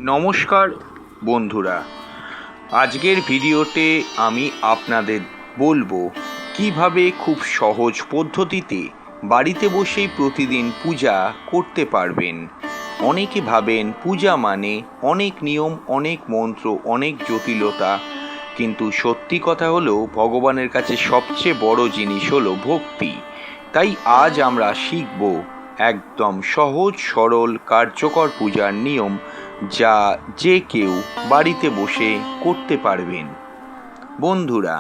নমস্কার বন্ধুরা, আজকের ভিডিওতে আমি আপনাদের বলবো কিভাবে খুব সহজ পদ্ধতিতে বাড়িতে বসেই প্রতিদিন পূজা করতে পারবেন। অনেকে ভাবেন পূজা মানে অনেক নিয়ম, অনেক মন্ত্র, অনেক জটিলতা, কিন্তু সত্যি কথা হলো ভগবানের কাছে সবচেয়ে বড় জিনিস হলো ভক্তি। তাই আজ আমরা শিখব একদম সহজ সরল কার্যকর পূজার নিয়ম, যা যে কেউ বাড়িতে বসে করতে পারবেন। বন্ধুরা,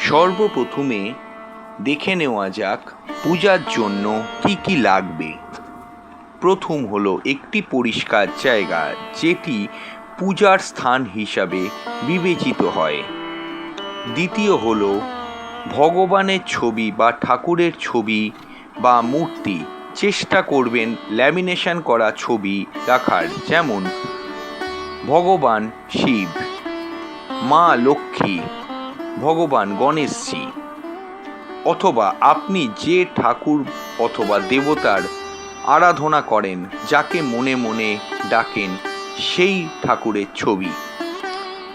সর্বপ্রথমে দেখে নেওয়া যাক পূজার জন্য কি কি লাগবে। প্রথম হলো একটি পরিষ্কার জায়গা, যেটি পূজার স্থান হিসাবে বিবেচিত হয়। দ্বিতীয় হলো ভগবানের ছবি বা ঠাকুরের ছবি বা মূর্তি। চেষ্টা করবেন ল্যামিনেশন করা ছবি রাখার, যেমন ভগবান শিব, মা লক্ষ্মী, ভগবান গণেশজি, অথবা আপনি যে ঠাকুর অথবা দেবতার আরাধনা করেন, যাকে মনে মনে ডাকেন, সেই ঠাকুরের ছবি।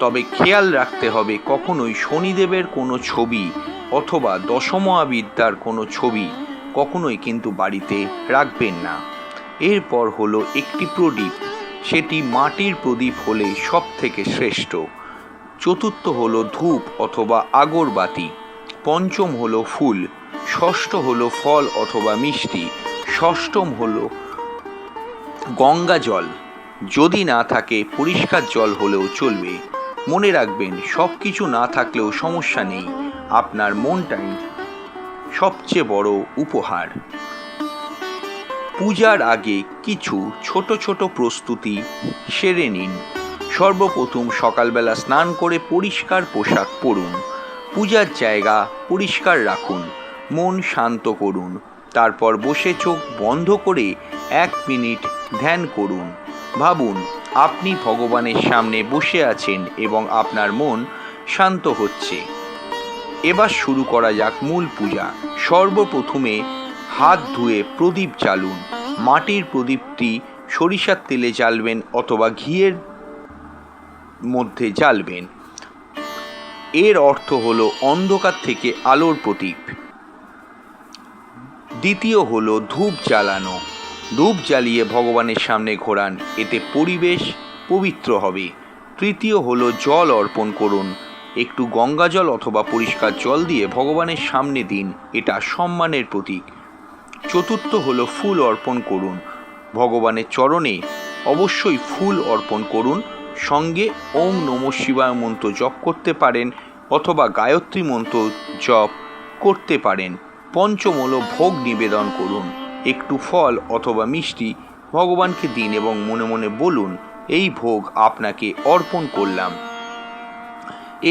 তবে খেয়াল রাখতে হবে কখনোই শনিদেবের কোনো ছবি অথবা দশমহাবিদ্যার কোনো ছবি কখনোই কিন্তু বাড়িতে রাখবেন না। এরপর হলো একটি প্রদীপ, সেটি মাটির প্রদীপ হলে সব থেকে শ্রেষ্ঠ। চতুর্থ হলো ধূপ অথবা আগরবাতি। পঞ্চম হলো ফুল। ষষ্ঠ হলো ফল অথবা মিষ্টি। ষষ্ঠম হলো গঙ্গা জল, যদি না থাকে পরিষ্কার জল হলেও চলবে। মনে রাখবেন সব কিছু না থাকলেও সমস্যা নেই, আপনার মনটাই সবচেয়ে বড় উপহার। পূজার আগে কিছু ছোট ছোট প্রস্তুতি সেরে নিন। সর্বপ্রথম সকালবেলা স্নান করে পরিষ্কার পোশাক পরুন। পূজার জায়গা পরিষ্কার রাখুন, মন শান্ত করুন। তারপর বসে চোখ বন্ধ করে 1 মিনিট ধ্যান করুন। ভাবুন আপনি ভগবানের সামনে বসে আছেন এবং আপনার মন শান্ত হচ্ছে। এবার শুরু করা যাক মূল পূজা। সর্বপ্রথমে হাত ধুয়ে প্রদীপ জ্বালুন। মাটির প্রদীপটি সরিষার তেলে জ্বালবেন অথবা ঘিয়ের মধ্যে জ্বালবেন। এর অর্থ হলো অন্ধকার থেকে আলোর প্রতীক। দ্বিতীয় হলো ধূপ জ্বালানো। ধূপ জ্বালিয়ে ভগবানের সামনে ঘোরান, এতে পরিবেশ পবিত্র হবে। তৃতীয় হলো জল অর্পণ করুন। একটু গঙ্গা জল অথবা পরিষ্কার জল দিয়ে ভগবানের সামনে দিন, এটা সম্মানের প্রতীক। চতুর্থ হলো ফুল অর্পণ করুন। ভগবানের চরণে অবশ্যই ফুল অর্পণ করুন। সঙ্গে ওম নমঃ শিবায় মন্ত্র জপ করতে পারেন অথবা গায়ত্রী মন্ত্র জপ করতে পারেন। পঞ্চম হলো ভোগ নিবেদন করুন। একটু ফল অথবা মিষ্টি ভগবানকে দিন এবং মনে মনে বলুন, এই ভোগ আপনাকে অর্পণ করলাম।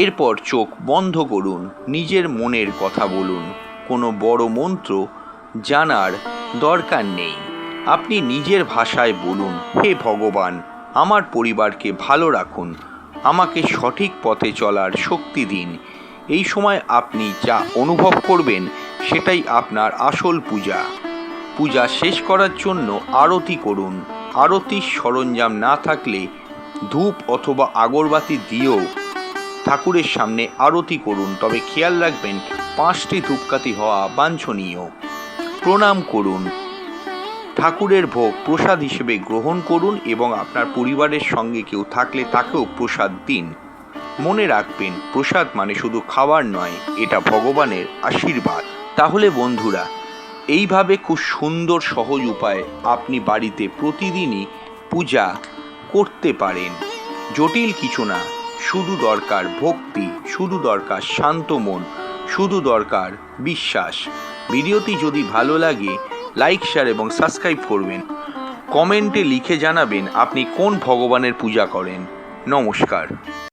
এরপর চোখ বন্ধ করুন, নিজের মনের কথা বলুন। কোনো বড় মন্ত্র জানার দরকার নেই, আপনি নিজের ভাষায় বলুন, হে ভগবান, আমার পরিবারকে ভালো রাখুন, আমাকে সঠিক পথে চলার শক্তি দিন। এই সময় আপনি যা অনুভব করবেন সেটাই আপনার আসল পূজা। পূজা শেষ করার জন্য আরতি করুন। আরতির সরঞ্জাম না থাকলে ধূপ অথবা আগরবাতি দিয়েও ঠাকুরের সামনে আরতি করুন, তবে খেয়াল রাখবেন 5টি ধূপকাঠি হওয়া বাঞ্ছনীয়। প্রণাম করুন। ঠাকুরের ভোগ প্রসাদ হিসেবে গ্রহণ করুন এবং আপনার পরিবারের সঙ্গে কেউ থাকলে তাকেও প্রসাদ দিন। মনে রাখবেন প্রসাদ মানে শুধু খাবার নয়, এটা ভগবানের আশীর্বাদ। তাহলে বন্ধুরা, এইভাবে খুব সুন্দর সহজ উপায়ে আপনি বাড়িতে প্রতিদিনই পূজা করতে পারেন। জটিল কিছু না, শুধু দরকার ভক্তি, শুধু দরকার শান্ত মন, শুধু দরকার বিশ্বাস। ভিডিওটি যদি ভালো লাগে লাইক, শেয়ার এবং সাবস্ক্রাইব করবেন। কমেন্টে লিখে জানাবেন আপনি কোন ভগবানের পূজা করেন। নমস্কার।